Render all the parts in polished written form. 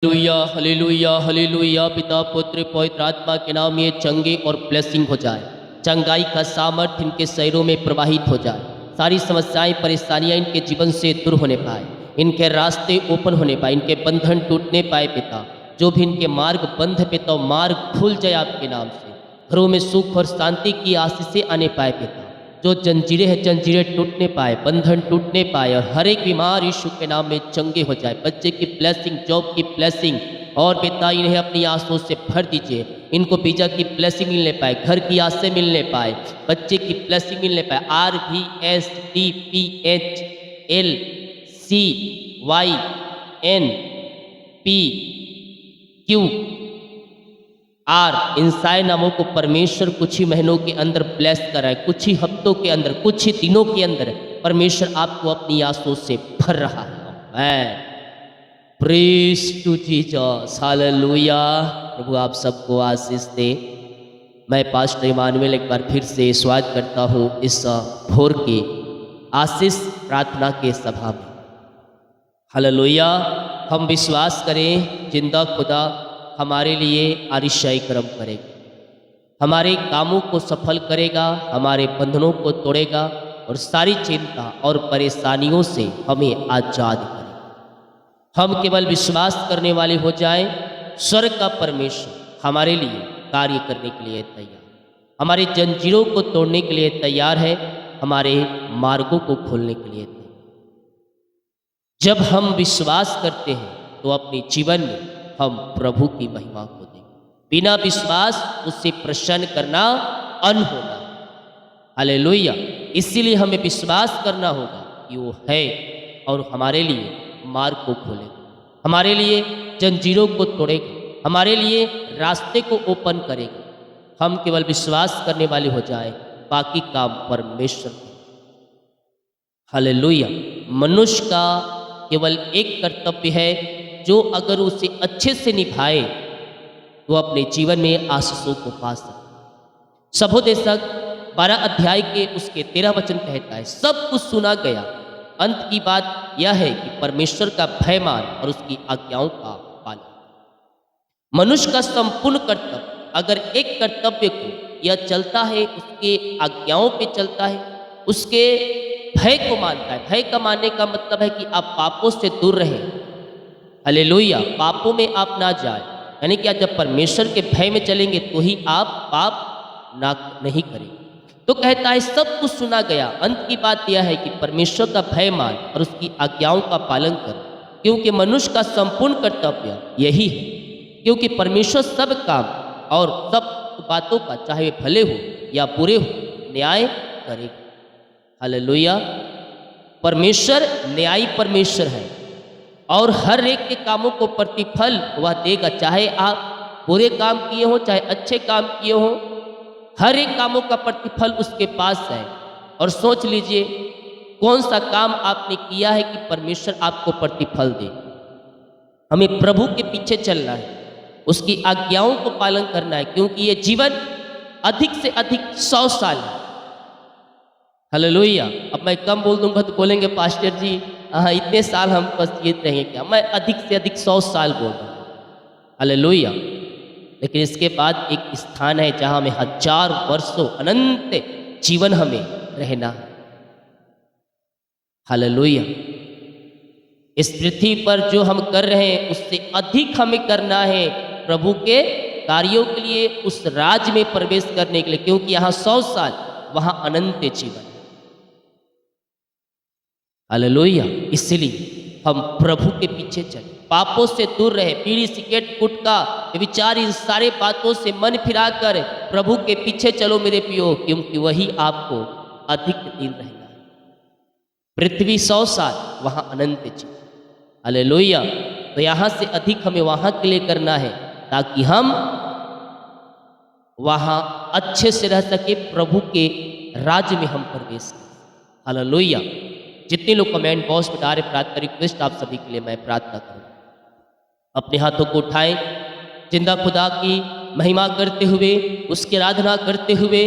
Hallelujah hallelujah hallelujah. पिता पुत्र पवित्र आत्मा के नाम ये चंगे और ब्लेसिंग हो जाए। चंगाई का सामर्थ्य इनके शरीरों में प्रवाहित हो जाए। सारी समस्याएं परेशानियां इनके जीवन से दूर होने पाए, इनके रास्ते ओपन होने पाए, इनके बंधन टूटने पाए। पिता जो भी इनके मार्ग बंद है पिता, मार्ग खुल जाए आपके नाम से। घरों में सुख और शांति की आशीषें आने पाए पिता। जो जंजीरें हैं जंजीरें टूटने पाए, बंधन टूटने पाए और हर एक बीमार यीशु के नाम में चंगे हो जाए। बच्चे की ब्लेसिंग, जॉब की ब्लेसिंग, और पिता इन्हें अपनी आंसुओं से भर दीजिए। इनको वीजा की ब्लेसिंग मिलने पाए, घर की आसें मिलने पाए, बच्चे की ब्लेसिंग मिलने पाए। RVSDPHLCYNPQ इंसान नामों को परमेश्वर कुछ ही महीनों के अंदर ब्लेस कराए, कुछ ही हफ्तों के अंदर, कुछ ही दिनों के अंदर परमेश्वर आपको अपनी आंसुओं से भर रहा है। Praise to Jesus, hallelujah. प्रभु आप सबको आशीष दे। मैं पास्टर इमानुएल एक बार फिर से स्वागत करता हूँ इस भोर के आशीष प्रार्थना के सभा में। हालेलुया। हम विश्वास करें जिंदा खुदा हमारे लिए आरिशाई कर्म करेगा, हमारे कामों को सफल करेगा, हमारे बंधनों को तोड़ेगा और सारी चिंता और परेशानियों से हमें आज़ाद करेगा। हम केवल विश्वास करने वाले हो जाएं। स्वर्ग का परमेश्वर हमारे लिए कार्य करने के लिए तैयार, हमारे जंजीरों को तोड़ने के लिए तैयार है, हमारे मार्गों को खोलने के लिए तैयार। जब हम विश्वास करते हैं तो अपने जीवन में हम प्रभु की महिमा को देंगे। बिना विश्वास उससे प्रसन्न करना अनहोना। हालेलुया। इसीलिए हमें विश्वास करना होगा कि वो है और हमारे लिए मार्ग को खोलेगा, हमारे लिए जंजीरों को तोड़ेगा, हमारे लिए रास्ते को ओपन करेगा। हम केवल विश्वास करने वाले हो जाए, बाकी काम परमेश्वर का। हालेलुया। मनुष्य का केवल एक कर्तव्य है जो अगर उसे अच्छे से निभाए तो अपने जीवन में आशीषों को पा सकता। सबोदेशक 12 अध्याय के उसके 13 वचन कहता है, सब कुछ सुना गया। अंत की बात यह है कि परमेश्वर का भय मान और उसकी आज्ञाओं का पालन। मनुष्य का संपूर्ण कर्तव्य, अगर एक कर्तव्य को यह चलता है, उसके आज्ञाओं पे चलता है, उसके भय को मानता है। भय का मानने का मतलब है कि आप पापों से दूर रहें। हालेलुया। पापों में आप ना जाए, यानी कि जब परमेश्वर के भय में चलेंगे तो ही आप पाप ना नहीं करेंगे। तो कहता है सब कुछ सुना गया। अंत की बात यह है कि परमेश्वर का भय मान और उसकी आज्ञाओं का पालन कर, क्योंकि मनुष्य का संपूर्ण कर्तव्य यही है। क्योंकि परमेश्वर सब काम और सब बातों का, चाहे वे भले हो या बुरे हो, न्याय करेगा। हालेलुया। परमेश्वर न्यायी परमेश्वर है और हर एक के कामों को प्रतिफल वह देगा, चाहे आप बुरे काम किए हो चाहे अच्छे काम किए हो, हर एक कामों का प्रतिफल उसके पास है। और सोच लीजिए कौन सा काम आपने किया है कि परमेश्वर आपको प्रतिफल दे। हमें प्रभु के पीछे चलना है, उसकी आज्ञाओं को पालन करना है, क्योंकि ये जीवन अधिक से अधिक 100 साल है। हालेलुया। अब मैं कम बोल दूंगा तो बोलेंगे पास्टर जी इतने साल हम बस ये रहेंगे क्या। मैं अधिक से अधिक 100 साल बोल रहा हूँ। हालेलुया। लेकिन इसके बाद एक स्थान है जहाँ हमें 1000 वर्षों अनंत जीवन हमें रहना है। हालेलुया। इस पृथ्वी पर जो हम कर रहे हैं उससे अधिक हमें करना है प्रभु के कार्यों के लिए, उस राज में प्रवेश करने के लिए, क्योंकि यहाँ 100 साल, वहाँ अनंत जीवन। हालेलुया। इसलिए हम प्रभु के पीछे चले, पापों से दूर रहे, बीड़ी सिगरेट गुटखा विचार इन सारे बातों से मन फिराकर प्रभु के पीछे चलो मेरे पियो, क्योंकि वही आपको अधिक दिन रहना है। पृथ्वी 100 साल, वहाँ अनंत जीवन। हालेलुया। तो यहाँ से अधिक हमें वहाँ के लिए करना है ताकि हम वहाँ अच्छे से रह सके, प्रभु के राज्य में हम प्रवेश करें। हालेलुया। जितने लोग कमेंट बॉक्स में डाले प्रार्थना रिक्वेस्ट, आप सभी के लिए मैं प्रार्थना करूँ। अपने हाथों को उठाएं, जिंदा खुदा की महिमा करते हुए, उसकी आराधना करते हुए,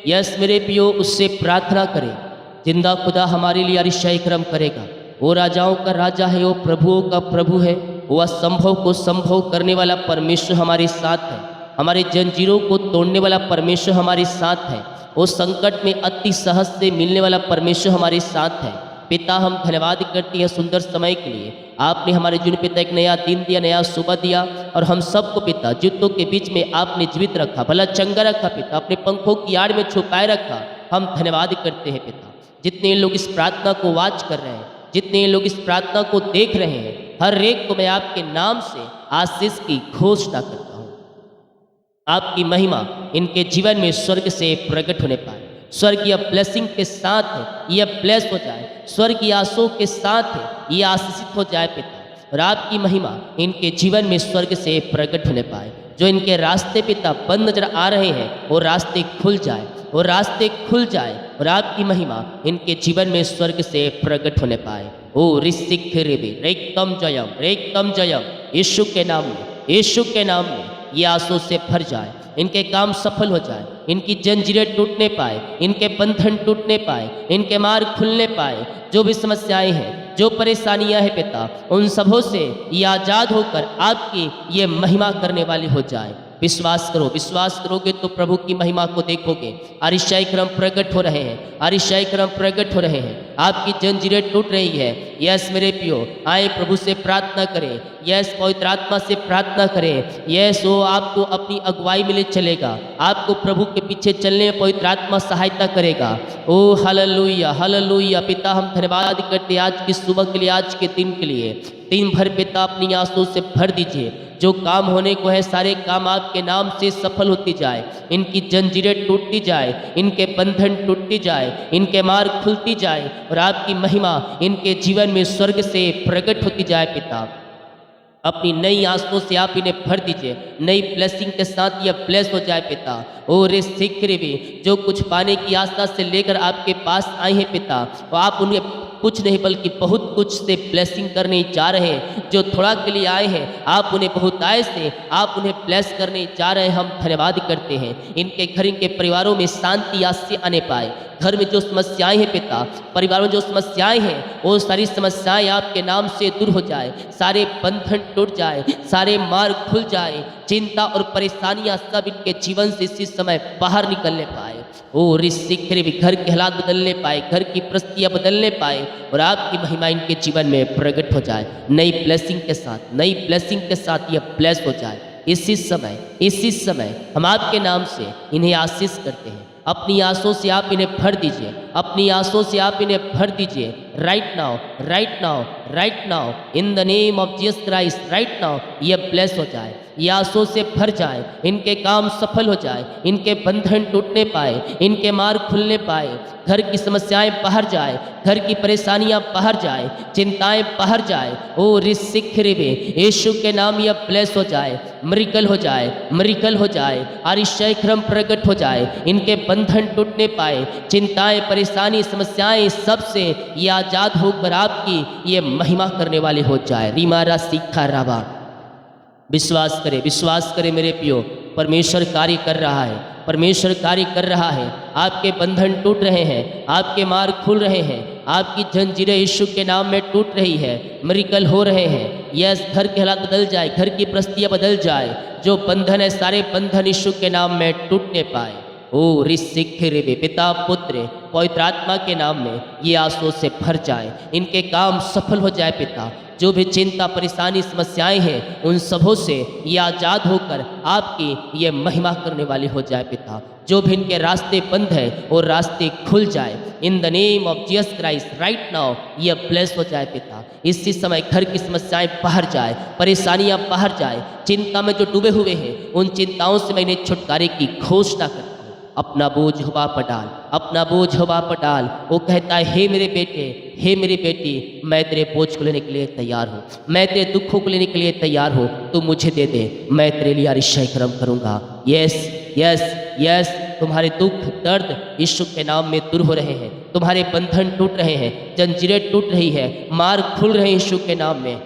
यस मेरे पियो उससे प्रार्थना करें। जिंदा खुदा हमारे लिए अरिशाई कर्म करेगा। वो राजाओं का राजा है, वो प्रभुओं का प्रभु है, वो असंभव को संभव करने वाला परमेश्वर हमारे साथ है। हमारे जंजीरों को तोड़ने वाला परमेश्वर हमारे साथ है। वो संकट में अति सहज से मिलने वाला परमेश्वर हमारे साथ है। पिता, हम धन्यवाद करते हैं सुंदर समय के लिए। आपने हमारे जीवन पिता एक नया दिन दिया, नया सुबह दिया, और हम सबको पिता जूतों के बीच में आपने जीवित रखा, भला चंगा रखा पिता, अपने पंखों की आड़ में छुपाए रखा। हम धन्यवाद करते हैं पिता। जितने लोग इस प्रार्थना को वाच कर रहे हैं, जितने लोग इस प्रार्थना को देख रहे हैं, हर एक को मैं आपके नाम से आशीष की घोषणा करता हूँ। आपकी महिमा इनके जीवन में स्वर्ग से प्रकट होने पाए। स्वर्गीय ब्लेसिंग के साथ ये ब्लेस हो जाए, स्वर्गीय आशों के साथ ये आशीषित हो जाए पिता, और आपकी महिमा इनके जीवन में स्वर्ग से प्रकट होने पाए। जो इनके रास्ते पिता बंद नजर आ रहे हैं, वो रास्ते खुल जाए, वो रास्ते खुल जाए, और आपकी महिमा इनके जीवन में स्वर्ग से प्रकट होने पाए। ओ ऋषिक रेकम जयम, रेकम जयम, यीशु के नाम में, यीशु के नाम में ये आंसू से भर जाए। इनके काम सफल हो जाए, इनकी जंजीरें टूटने पाए, इनके बंधन टूटने पाए, इनके मार्ग खुलने पाए। जो भी समस्याएं हैं, जो परेशानियां हैं पिता, उन सबों से ये आज़ाद होकर आपकी ये महिमा करने वाली हो जाए। विश्वास करो, विश्वास करोगे तो प्रभु की महिमा को देखोगे। अरिशाई क्रम प्रकट हो रहे हैं, अरिशाई क्रम प्रकट हो रहे हैं। आपकी जंजीरें टूट रही है। यस मेरे पियो, आए प्रभु से प्रार्थना करें। यस पवित्र आत्मा से प्रार्थना करें। यस वो आपको अपनी अगुवाई में ले चलेगा, आपको प्रभु के पीछे चलने में पवित्र आत्मा सहायता करेगा। ओ हालेलुया, हालेलुया। पिता, हम धन्यवाद करते हैं आज की सुबह के लिए, आज के दिन के लिए। दिन भर पिता अपनी आंसू से भर दीजिए। जो काम होने को है, सारे काम आपके नाम से सफल होती जाए। इनकी जंजीरें टूटती जाए, इनके बंधन टूटती जाए, इनके मार्ग खुलती जाए, और आपकी महिमा इनके जीवन में स्वर्ग से प्रकट होती जाए पिता। अपनी नई आंसुओं से आप इन्हें भर दीजिए, नई ब्लेसिंग के साथ यह ब्लेस हो जाए पिता। ओ रे सीखरे भी जो कुछ पाने की आशा से लेकर आपके पास आए हैं पिता, तो आप उन्हें कुछ नहीं बल्कि बहुत कुछ से ब्लेसिंग करने जा रहे हैं। जो थोड़ा के लिए आए हैं, आप उन्हें बहुत आय से आप उन्हें ब्लेस करने जा रहे हैं। हम धन्यवाद करते हैं। इनके घर, इनके परिवारों में शांति आज से आने पाए। घर में जो समस्याएं हैं पिता, परिवार में जो समस्याएं हैं, वो सारी समस्याएं आपके नाम से दूर हो जाए, सारे बंधन टूट जाए, सारे मार्ग खुल जाए। चिंता और परेशानियां सब इनके जीवन से इसी समय बाहर निकलने पाए। ओ ऋषिखरे भी घर के हालात बदलने पाए, घर की परिस्थितियां बदलने पाए, और आपकी महिमा इनके जीवन में प्रकट हो जाए। नई ब्लेसिंग के साथ, नई ब्लेसिंग के साथ यह ब्लेस हो जाए। इसी समय हम आपके नाम से इन्हें आशीष करते हैं। अपनी आंसुओं से आप इन्हें भर दीजिए, अपनी आंसुओं से आप इन्हें भर दीजिए। Right now, right now, right now, in the name of Jesus Christ, right now ये ब्लेस हो जाए, ये आंसुओं से भर जाए, इनके काम सफल हो जाए, इनके बंधन टूटने पाए, इनके मार्ग खुलने पाए, घर की समस्याएं बाहर जाए, घर की परेशानियां बाहर जाए, चिंताएं बाहर जाए। ओ ऋषिखरे में यीशु के नाम यह ब्लेस हो जाए, मिरेकल हो जाए, मिरेकल हो जाए, आरिशाई क्रम प्रकट हो जाए, इनके बंधन टूटने पाए, चिंताएं, परेशानी, समस्याएं सबसे ये आजाद होकर आपकी ये महिमा करने वाले हो जाए। रिमारा सीखा रावा। विश्वास करे मेरे पियो, परमेश्वर कार्य कर रहा है, परमेश्वर कार्य कर रहा है। आपके बंधन टूट रहे हैं, आपके मार्ग खुल रहे हैं, आपकी जंजीरें यीशु के नाम में टूट रही है, मिरेकल हो रहे हैं। यस, घर के हालात बदल जाए, घर की परिस्थितियां बदल जाए, जो बंधन है सारे बंधन यीशु के नाम में टूटने पाए। ओ ऋषिखरे पिता, पुत्र, पवित्र आत्मा के नाम में ये आंसुओं से भर जाए, इनके काम सफल हो जाए पिता। जो भी चिंता, परेशानी, समस्याएं हैं, उन सबों से ये आज़ाद होकर आपकी ये महिमा करने वाली हो जाए पिता। जो भी इनके रास्ते बंद है वो रास्ते खुल जाए। In the name of Jesus Christ, right now ये ब्लेस हो जाए पिता। इसी समय घर की समस्याएं बाहर जाए, परेशानियां बाहर जाए, चिंता में जो डूबे हुए हैं उन चिंताओं से मैंने छुटकारे की घोषणा करता हूँ। अपना बोझ हवा पर डाल, अपना बोझ हवा पर डाल। वो कहता है, हे मेरे बेटे, हे मेरी बेटी, मैं तेरे बोझ को लेने के लिए तैयार हूँ, मैं तेरे दुखों को लेने के लिए तैयार हूँ। तू मुझे दे दे, मैं तेरे लिए अरिशाई कर्म करूँगा। यस यस यस, तुम्हारे दुख, दर्द यीशु के नाम में दूर हो रहे हैं, तुम्हारे बंधन टूट रहे हैं, जंजीरें टूट रही है, मार्ग खुल रहे हैं यीशु के नाम में।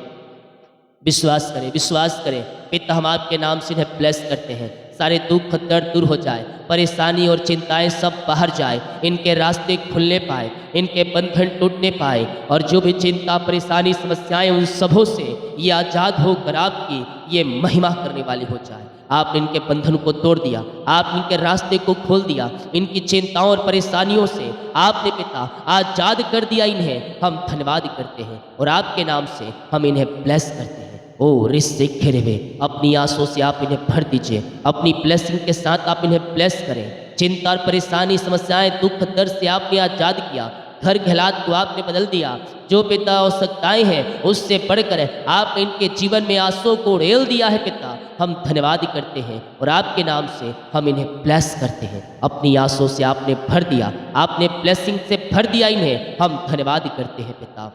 विश्वास करें, विश्वास करें। पिता, हम आपके नाम से इन्हें ब्लेस करते हैं। सारे दुख दर्द दूर हो जाए, परेशानी और चिंताएं सब बाहर जाए, इनके रास्ते खुलने पाए, इनके बंधन टूटने पाए, और जो भी चिंता परेशानी समस्याएं उन सबों से ये आज़ाद होकर आपकी ये महिमा करने वाली हो जाए। आपने इनके बंधन को तोड़ दिया, आपने इनके रास्ते को खोल दिया, इनकी चिंताओं और परेशानियों से आपने पिता आज़ाद कर दिया इन्हें। हम धन्यवाद करते हैं और आपके नाम से हम इन्हें ब्लेस करते हैं। ओ रिश्ते घिरे हुए अपनी आंसू से आप इन्हें भर दीजिए, अपनी ब्लेसिंग के साथ आप इन्हें ब्लेस करें। चिंता और परेशानी समस्याएं दुख दर्द से आपने आज़ाद किया, घर के हालात को आपने बदल दिया, जो पिता आवश्यकताएं हैं उससे बढ़कर आपने इनके जीवन में आंसू को उड़ेल दिया है पिता। हम धन्यवाद करते हैं और आपके नाम से हम इन्हें ब्लेस करते हैं। अपनी आंसू से आपने भर दिया, आपने ब्लेसिंग से भर दिया इन्हें, हम धन्यवाद करते हैं पिता।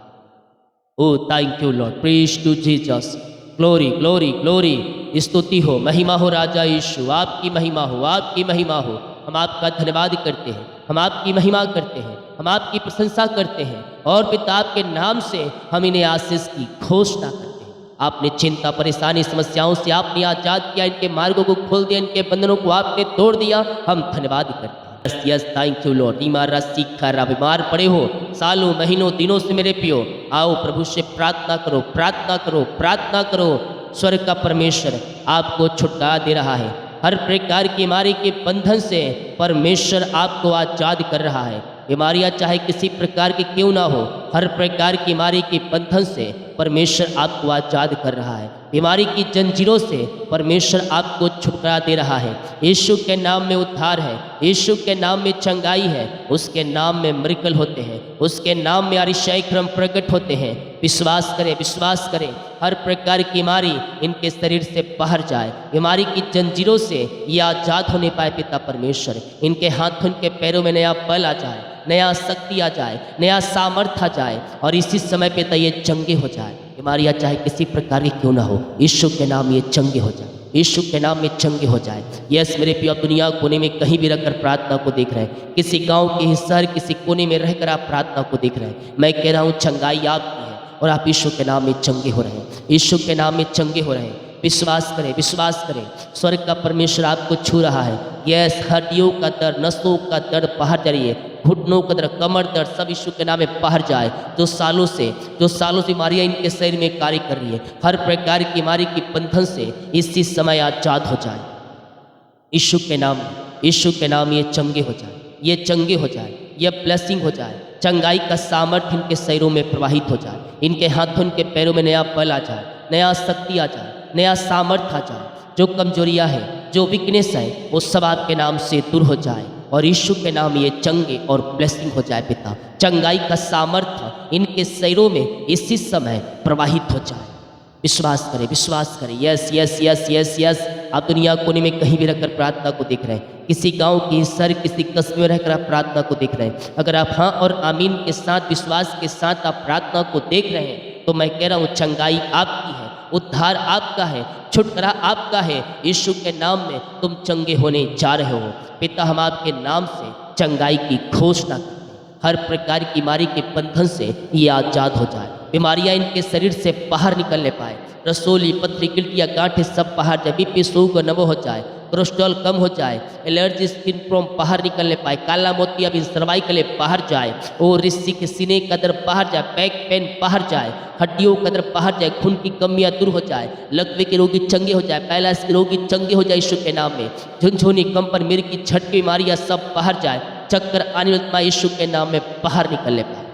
Oh thank you lord, praise to Jesus, glory glory glory, स्तुति हो, महिमा हो राजा यीशु, आपकी महिमा हो, आपकी महिमा हो। हम आपका धन्यवाद करते हैं, हम आपकी महिमा करते हैं, हम आपकी प्रशंसा करते हैं, और पिता आपके नाम से हम इन्हें आशीष की घोषणा करते हैं। आपने चिंता परेशानी समस्याओं से आपने आज़ाद किया, इनके मार्गों को खोल दिया, इनके बंधनों को आपने तोड़ दिया, हम धन्यवाद करते हैं। Yes thank you Lord. बीमार सीखा बीमार पड़े हो सालों महीनों दिनों से मेरे पियो, आओ प्रभु से प्रार्थना करो, प्रार्थना करो, प्रार्थना करो। स्वर्ग का परमेश्वर आपको छुटकारा दे रहा है, हर प्रकार की बीमारी के बंधन से परमेश्वर आपको आज़ाद कर रहा है। बीमारियां चाहे किसी प्रकार की क्यों ना हो, हर प्रकार की बीमारी के बंधन से परमेश्वर आपको आज़ाद कर रहा है। बीमारी की जंजीरों से परमेश्वर आपको छुटकारा दे रहा है। यीशु के नाम में उद्धार है, यीशु के नाम में चंगाई है, उसके नाम में मिरेकल होते हैं, उसके नाम में अतिशय क्रम प्रकट होते हैं। विश्वास करें, विश्वास करें, हर प्रकार की बीमारी इनके शरीर से बाहर जाए, बीमारी की जंजीरों से ये आज़ाद होने पाए पिता परमेश्वर। इनके हाथों इनके पैरों में नया बल आ जाए, नया शक्ति आ जाए, नया सामर्थ्य आ जाए, और इसी समय पे तो ये चंगे हो जाए। बीमारियां चाहे किसी प्रकार की क्यों ना हो, यीशु के नाम ये चंगे हो जाए, यीशु के नाम में चंगे हो जाए। यस मेरे प्रिय, दुनिया कोने में कहीं भी रहकर प्रार्थना को देख रहे हैं, किसी गांव के शहर किसी कोने में रहकर आप प्रार्थना को देख रहे हैं, मैं कह रहा हूँ चंगाई आपकी है और आप यीशु के नाम में चंगे हो रहे हैं, यीशु के नाम में चंगे हो रहे हैं। विश्वास करें, विश्वास करें, स्वर्ग का परमेश्वर आपको छू रहा है। यस हड्डियों का दर्द, नसों का दर्द बाहर जाइए, घुटनों का दर्द, कमर दर्द, सब यीशु के नाम में बाहर जाए। जो सालों से बीमारियां इनके शरीर में कार्य कर रही है, हर प्रकार की बीमारी के बंधन से इसी समय आजाद हो जाए यीशु के नाम में, यीशु के नाम ये चंगे हो जाए, ये चंगे हो जाए, ये ब्लेसिंग हो जाए। चंगाई का सामर्थ्य इनके शरीरों में प्रवाहित हो जाए, इनके हाथों इनके पैरों में नया बल आ जाए, नया शक्ति आ जाए, नया सामर्थ्य आ जाए। जो कमजोरियां है, जो वीकनेस है, वो सब आपके नाम से दूर हो जाए और यीशु के नाम ये चंगे और ब्लेसिंग हो जाए पिता। चंगाई का सामर्थ्य इनके शरीरों में इसी समय प्रवाहित हो जाए। विश्वास करें, विश्वास करें। Yes yes yes yes yes. आप दुनिया कोने में कहीं भी रहकर प्रार्थना को देख रहे हैं, किसी गांव की सर किसी कस्बे में रहकर आप प्रार्थना को देख रहे हैं, अगर आप हाँ और आमीन के साथ विश्वास के साथ आप प्रार्थना को देख रहे हैं, तो मैं कह रहा हूँ चंगाई आपकी है, उद्धार आपका है, छुटकारा आपका है। यीशु के नाम में तुम चंगे होने जा रहे हो। पिता, हम आपके नाम से चंगाई की घोषणा करते हैं, हर प्रकार की बीमारी के बंधन से ये आजाद हो जाए, बीमारियां इनके शरीर से बाहर निकलने पाए, रसोली पथरी गिल्टियाँ गांठें सब बाहर जाए, बीपी शुगर नमो हो जाए, कोलेस्ट्रॉल कम हो जाए, एलर्जी स्किन प्रॉब्लम बाहर निकलने पाए, काला मोतिया भी सर्वाइकल बाहर जाए, और रिश्ते के सीने का दर्द बाहर जाए, बैक पेन बाहर जाए, हड्डियों का दर्द बाहर जाए, खून की कमियां दूर हो जाए, लकवे के रोगी चंगे हो जाए, पैरालिसिस के रोगी चंगे हो जाए यीशु के नाम में, झुनझुनी कंपन मिर्ग की झटकी बीमारियां सब बाहर जाए, चक्कर आने वाली यीशु के नाम में बाहर निकलने पाए।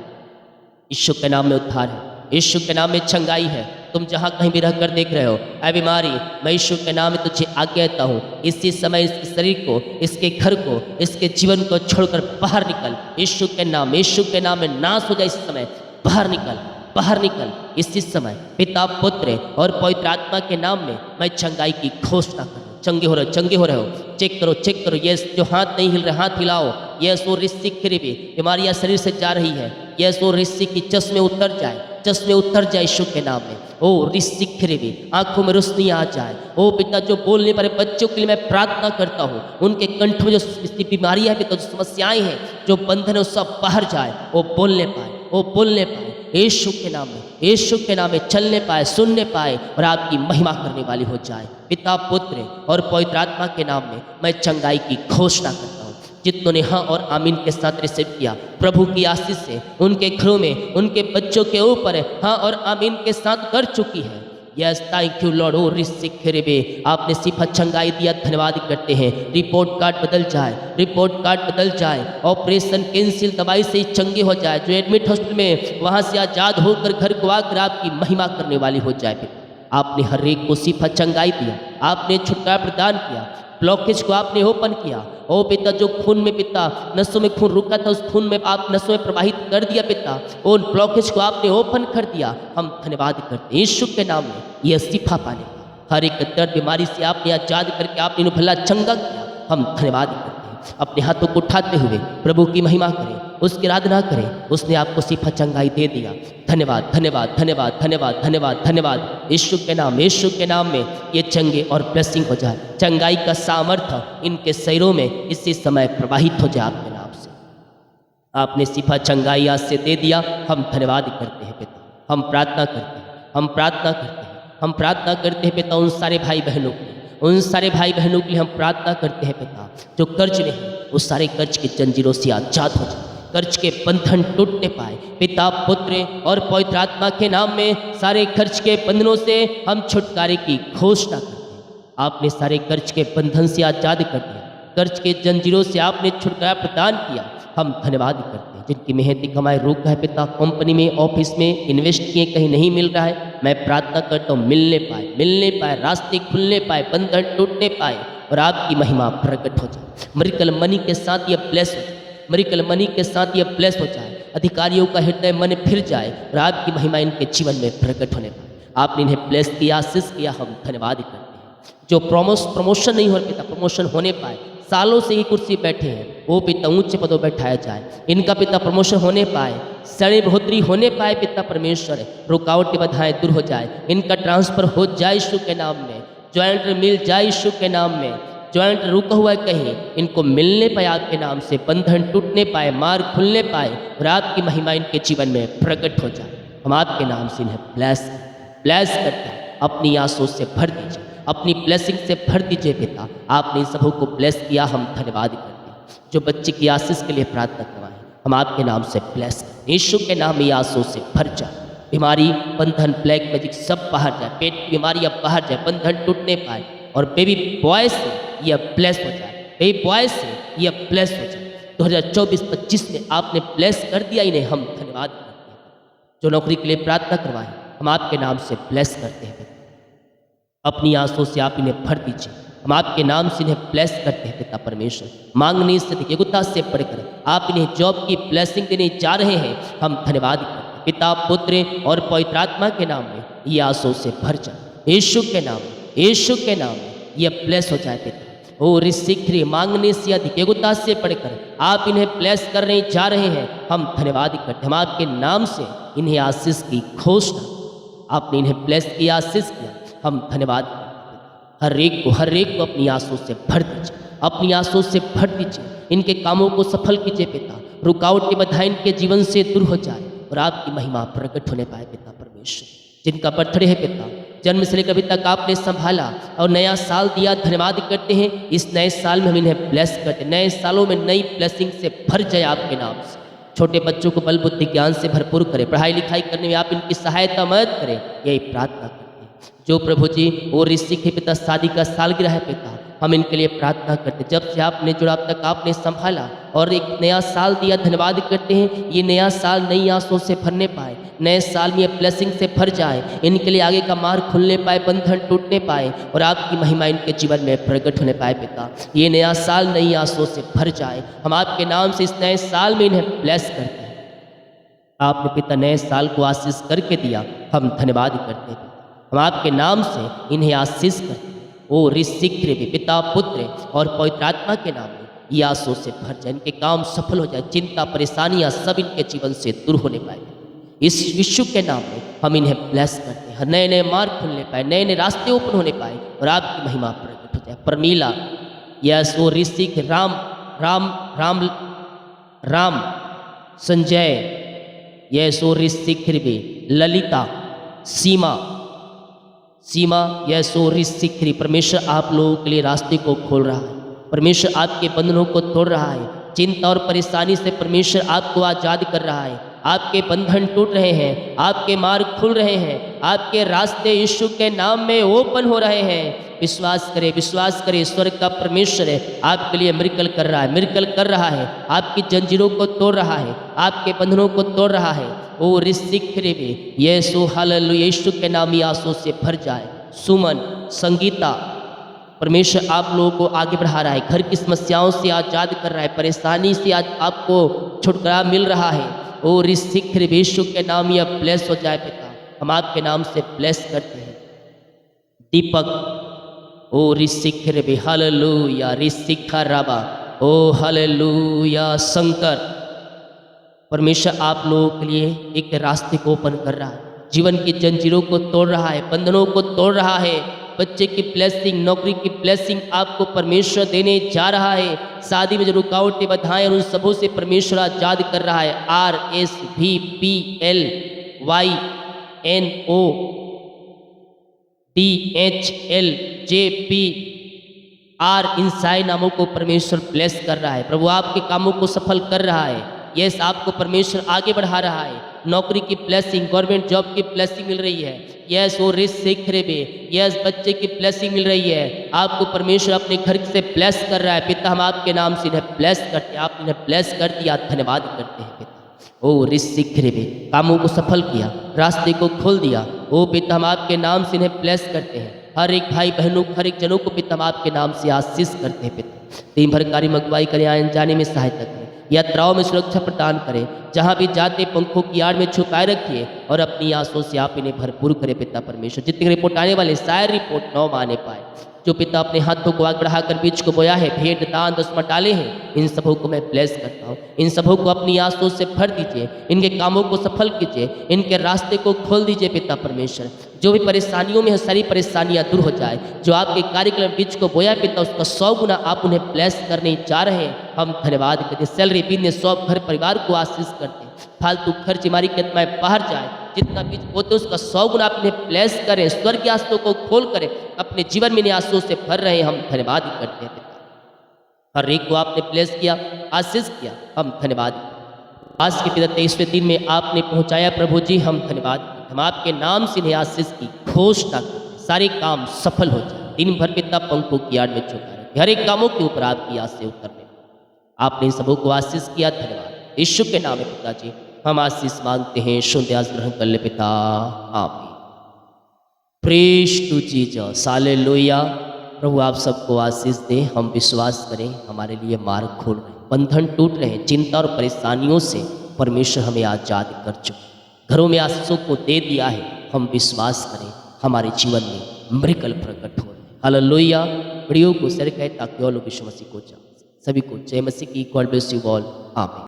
यीशु के नाम में उद्धार है, यीशु के नाम में चंगाई है। तुम जहाँ कहीं भी रहकर देख रहे हो, ऐ बीमारी, मैं यीशु के नाम में तुझे आज्ञा देता हूँ, इसी समय इसके शरीर को, इसके घर को, इसके जीवन को छोड़कर बाहर निकल। यीशु के नाम, यीशु के नाम में नाश हो जाए इस समय, बाहर निकल, बाहर निकल इसी समय। पिता, पुत्र और पवित्र आत्मा के नाम में मैं चंगाई की घोषणा करूँ। चंगे हो रहे हो, चंगे हो रहे हो, चेक करो, चेक करो। यस, जो हाथ नहीं हिल रहे हाथ हिलाओ। यस, वो रिश्ते खरीबी बीमारियां शरीर से जा रही है। यस, वो रिश्ते की चश्मे उतर जाए, चश्मे उतर जाए यीशु के नाम में। ओ रिश्ते खरीबी आंखों में रोशनी आ जाए। ओ पिता, जो बोलने वाले बच्चों के लिए मैं प्रार्थना करता हूँ, उनके कंठ में जो बीमारियां हैं, जो समस्याएं हैं, जो बंधन है, वो सब बाहर जाए, वो बोलने पाए, वो बोलने पाए। यीशु के नाम में, यीशु के नाम में चलने पाए, सुनने पाए और आपकी महिमा करने वाली हो जाए। पिता, पुत्र और पवित्र आत्मा के नाम में मैं चंगाई की घोषणा करता हूँ। जितनों ने हाँ और आमीन के साथ रिसीव किया, प्रभु की आशीष से उनके घरों में, उनके बच्चों के ऊपर हाँ और आमीन के साथ कर चुकी है। Yes, thank you lord. Oh रिसिखरेबे, आपने सिफा चंगाई दिया, धन्यवाद करते हैं। रिपोर्ट कार्ड बदल जाए, रिपोर्ट कार्ड बदल जाए, ऑपरेशन कैंसिल, दवाई से ही चंगे हो जाए। जो एडमिट हॉस्पिटल में वहाँ से आज़ाद होकर घर को आकर आपकी महिमा करने वाली हो जाए। आपने हर एक को सिफा चंगाई दिया, आपने छुटकारा प्रदान किया, ब्लॉकेज को आपने ओपन किया। ओ पिता, जो खून में पिता नसों में खून रुका था, उस खून में आप नसों में प्रवाहित कर दिया पिता, उन ब्लॉकेज को आपने ओपन कर दिया। हम धन्यवाद करते हैं यीशु के नाम में। यह सिफा पाने हर एक दर्द बीमारी से आपने आजाद करके आपने इन्हें भला चंगा किया। हम धन्यवाद करते हैं। अपने हाथों को उठाते हुए प्रभु की महिमा करें, उसकी आराधना करें। उसने आपको सिफा चंगाई दे दिया। धन्यवाद, धन्यवाद, धन्यवाद, धन्यवाद, धन्यवाद, धन्यवाद। यीशु के नाम, यीशु के नाम में ये चंगे और ब्लेसिंग हो जाए। चंगाई का सामर्थ्य इनके शरीरों में इसी समय प्रवाहित हो जाए आपके नाम से। आपने सिफा चंगाई आज से दे दिया। हम धन्यवाद करते हैं पिता। हम प्रार्थना करते हैं, हम प्रार्थना करते हैं, हम प्रार्थना करते हैं पिता। उन सारे भाई बहनों के लिए, उन सारे भाई बहनों के लिए हम प्रार्थना करते हैं पिता, जो कर्ज में हैं, उस सारे कर्ज की जंजीरों से आजाद हो जाए, कर्ज के बंधन टूटने पाए। पिता, पुत्र और पवित्र आत्मा के नाम में सारे कर्ज के बंधनों से हम छुटकारे की घोषणा करते हैं। आपने सारे कर्ज के बंधन से आजाद कर दिया, कर्ज के जंजीरों से आपने छुटकारा प्रदान किया। हम धन्यवाद करते हैं। जिनकी मेहनती कमाई रुक है पिता, कंपनी में, ऑफिस में इन्वेस्ट किए, कहीं नहीं मिल रहा है, मैं प्रार्थना करता हूँ मिलने पाए, मिलने पाए, रास्ते खुलने पाए, बंधन टूटने पाए और आपकी महिमा प्रकट हो जाए। मिरेकल मनी के साथ ये ब्लेस हो जाए, मिरेकल मनी के साथ ये ब्लेस हो जाए। अधिकारियों का हृदय मन फिर जाए और आपकी महिमा इनके जीवन में प्रकट होने पाए। आपने इन्हें ब्लेस किया, आशीष किया। हम धन्यवाद करते हैं। जो प्रमोशन नहीं हो पिता, प्रमोशन होने पाए। सालों से ही कुर्सी बैठे हैं, वो पिता ऊंचे पदों बैठाया जाए। इनका पिता प्रमोशन होने पाए, श्रेणी बढ़ोतरी होने पाए पिता परमेश्वर। रुकावटें बाधाएं दूर हो जाए, इनका ट्रांसफर हो जाए यीशु के नाम में। ज्वाइंट मिल जाए यीशु के नाम में। ज्वाइंट रुका हुआ है कहीं, इनको मिलने पाए आपके नाम से, बंधन टूटने पाए, मार्ग खुलने पाए और आपकी महिमा इनके जीवन में प्रकट हो जाए। हम आपके नाम से इन्हें ब्लेस करते हैं। अपनी आंसू से भर दीजिए, अपनी ब्लेसिंग से भर दीजिए पिता। आपने इन सबों को ब्लेस किया। हम धन्यवाद करते हैं। जो बच्चे की आशीष के लिए प्रार्थना करवाएं, हम आपके नाम से ब्लेस करते हैं। यीशु के नाम में आंसू से भर जाए। बीमारी, बंधन, ब्लैक मैजिक सब बाहर जाए। पेट की बीमारी अब बाहर जाए, बंधन टूटने पाए और बेबी बॉय से यह ब्लेस हो जाए, बेबी बॉय से यह ब्लेस हो जाए। 2024-25 में आपने ब्लेस कर दिया इन्हें। हम धन्यवाद करते हैं। जो नौकरी के लिए प्रार्थना करवाएं, हम आपके नाम से ब्लेस करते हैं। अपनी आंसू से आप इन्हें भर दीजिए। हम आपके नाम से इन्हें ब्लेस करते हैं पिता परमेश्वर। मांगने से योग्यता से बढ़कर आप इन्हें जॉब की ब्लेसिंग देने जा रहे हैं। हम धन्यवाद करते हैं पिता, पुत्र और पवित्र आत्मा के नाम में। ये आंसू से भर जाए यीशु के नाम में, यीशु के नाम में ये ब्लेस हो जाए पिता। ओ रिसिखरे, मांगने से अधिक योग्यता से बढ़कर आप इन्हें ब्लेस करने जा रहे हैं। हम धन्यवाद करते हैं। हम आपके नाम से इन्हें आशीष की घोषणा, आपने इन्हें ब्लेस किया, आशीष किया। हम धन्यवाद करते हैं। हर एक को अपनी आंसू से भर दीजिए, अपनी आंसू से भर दीजिए। इनके कामों को सफल कीजिए पिता। रुकावटें बाधाएं इनके जीवन से दूर हो जाए और आपकी महिमा प्रकट होने पाए पिता परमेश्वर। जिनका बर्थडे है पिता, जन्म से लेकर अभी तक आपने संभाला और नया साल दिया, धन्यवाद करते हैं। इस नए साल में हम इन्हें ब्लेस करते हैं। नए सालों में नई ब्लेसिंग से भर जाए आपके नाम से। छोटे बच्चों को बल बुद्धि ज्ञान से भरपूर करें, पढ़ाई लिखाई करने में आप इनकी सहायता मदद करें, यही प्रार्थना करते हैं। जो प्रभु जी वो ऋषि के पिता शादी का सालगिरह है पिता, हम इनके लिए प्रार्थना करते हैं। जब से आपने जुड़ा अब तक आपने संभाला और एक नया साल दिया, धन्यवाद करते हैं। ये नया साल नई आंसुओं से भरने पाए, नए साल में ये ब्लेसिंग से भर जाए। इनके लिए आगे का मार्ग खुलने पाए, बंधन टूटने पाए और आपकी महिमा इनके जीवन में प्रकट होने पाए पिता। ये नया साल नई आंसुओं से भर जाए। हम आपके नाम से इस नए साल में इन्हें ब्लेस करते हैं। आपने पिता नए साल को आशीष करके दिया, हम धन्यवाद करते हैं। हम आपके नाम से इन्हें आशीष करते हैं। ओ ऋषिक्र भी पिता, पुत्र और पवित्र आत्मा के नाम में ये आंसू से भर जाए। इनके काम सफल हो जाए, चिंता परेशानियां सब इनके जीवन से दूर होने पाए। इस विश्व के नाम में हम इन्हें ब्लेस करते हैं। नए नए मार्ग खुलने पाए, नए नए रास्ते ओपन होने पाए और आपकी महिमा प्रकट हो जाए। परमीला, यस, वो ऋषिक, राम राम राम राम, संजय, यशो ऋषिखिरबे, ललिता, सीमा, सीमा, यशो ऋषिखिरी। परमेश्वर आप लोगों के लिए रास्ते को खोल रहा है। परमेश्वर आपके बंधनों को तोड़ रहा है। चिंता और परेशानी से परमेश्वर आपको आज़ाद कर रहा है। आपके बंधन टूट रहे हैं, आपके मार्ग खुल रहे हैं, आपके रास्ते यीशु के नाम में ओपन हो रहे हैं। विश्वास करें, विश्वास करें, स्वर्ग का परमेश्वर है आपके लिए मिरेकल कर रहा है, मिरेकल कर रहा है। आपकी जंजीरों को तोड़ रहा है, आपके बंधनों को तोड़ रहा है। ओ ऋषिखिरे में यीशु, हालेलुया, यीशु के नाम ही आंसू से भर जाए। सुमन, संगीता, परमेश्वर आप लोगों को आगे बढ़ा रहा है, घर की समस्याओं से आज़ाद कर रहा है, परेशानी से आज आपको छुटकारा मिल रहा है। ओ ऋषिखिरे, यीशु के नाम ही अब ब्लेस हो जाए पिता, हम आपके नाम से ब्लेस करते हैं। दीपक, ओ ऋषिखिरे, हालेलुया, ऋषिखराबा, ओ हालेलुया। शंकर, परमेश्वर आप लोगों के लिए एक रास्ते को ओपन कर रहा है, जीवन की जंजीरों को तोड़ रहा है, बंधनों को तोड़ रहा है। बच्चे की ब्लेसिंग, नौकरी की ब्लेसिंग आपको परमेश्वर देने जा रहा है। शादी में जो रुकावटें बाधाएं उन सबों से परमेश्वर आजाद कर रहा है। RSVPLYNODHLJPR, इन सारे नामों को परमेश्वर ब्लेस कर रहा है। प्रभु आपके कामों को सफल कर रहा है। यस, आपको परमेश्वर आगे बढ़ा रहा है। नौकरी की ब्लेसिंग, गवर्नमेंट जॉब की ब्लेसिंग मिल रही है। यस, वो ऋषिखिरे में, यस, बच्चे की ब्लेसिंग मिल रही है। आपको परमेश्वर अपने घर से ब्लेस कर रहा है। पिता, हम आपके नाम से इन्हें ब्लेस करते हैं, आप इन्हें ब्लेस कर दिया, धन्यवाद करते हैं पिता। ओ ऋषिखिरे में कामों को सफल किया, रास्ते को खोल दिया। ओ पिता, हम आपके नाम से इन्हें ब्लेस करते हैं। हर एक भाई बहनों, हर एक जनों को पिता हम आपके नाम से आशीष करते हैं पिता। दिन भर कार्य मगवाई करें, आने जाने में सहायता करें, यात्राओं में सुरक्षा प्रदान करें। जहाँ भी जाते पंखों की आड़ में छुपाए रखिए और अपनी आंसुओं से आप इन्हें भरपूर करें पिता परमेश्वर। जितनी रिपोर्ट आने वाले सारे रिपोर्ट 9 आने पाए। जो पिता अपने हाथों को आगे बढ़ाकर बीज को बोया है, भेंट, दान, दसवां डाले हैं, इन सबों को मैं ब्लेस करता हूँ। इन सबों को अपनी आंसुओं से भर दीजिए, इनके कामों को सफल कीजिए, इनके रास्ते को खोल दीजिए पिता परमेश्वर। जो भी परेशानियों में है, सारी परेशानियां दूर हो जाए। जो आपके कार्यक्रम बीज को बोया पिता, उसका 100 गुना आप उन्हें ब्लेस करने जा रहे हैं। हम धन्यवाद करते हैं। सैलरी, बिजनेस, सब घर परिवार को आशीष करते हैं। फालतू खर्च हमारी कदमाएं बाहर जाए। जितना बीज बोते उसका 100 गुना आप इन्हें ब्लेस करें, स्वर्ग के आंसुओं को खोल करें, अपने जीवन में इन्हें आंसुओं से भर रहे हैं। हम धन्यवाद करते हैं पिता। हर एक को आपने ब्लेस किया, आशीष किया, हम धन्यवाद। आज के पिता 23वें दिन में आपने पहुंचाया प्रभु जी, हम धन्यवाद। हम आपके नाम से इन्हें आशीष की घोषणा करते, सारे काम सफल हो जाए। दिन भर पिता पंखों की आड़ में छुपा रहे, हर एक कामों के ऊपर आपकी आशीष उतरने। आपने इन सबों को आशीष किया, धन्यवाद। यीशु के नाम में पिताजी हम आशीष मांगते हैं। शुद्ध आशीष ग्रहण कर ले पिता, आमीन। Praise to Jesus, hallelujah. प्रभु आप सबको आशीष दें। हम विश्वास करें, हमारे लिए मार्ग खोल रहे हैं, बंधन टूट रहे हैं, चिंता और परेशानियों से परमेश्वर हमें आजाद कर चुके, घरों में आशीषों को दे दिया है। हम विश्वास करें, हमारे जीवन में मिरेकल प्रकट हो रहे हैं। हालेलुया। वीडियो को शेयर करें ताकि और लोग यीशु मसीह को जान। सभी को जय मसीह की। गॉड ब्लेस यू ऑल, आमीन।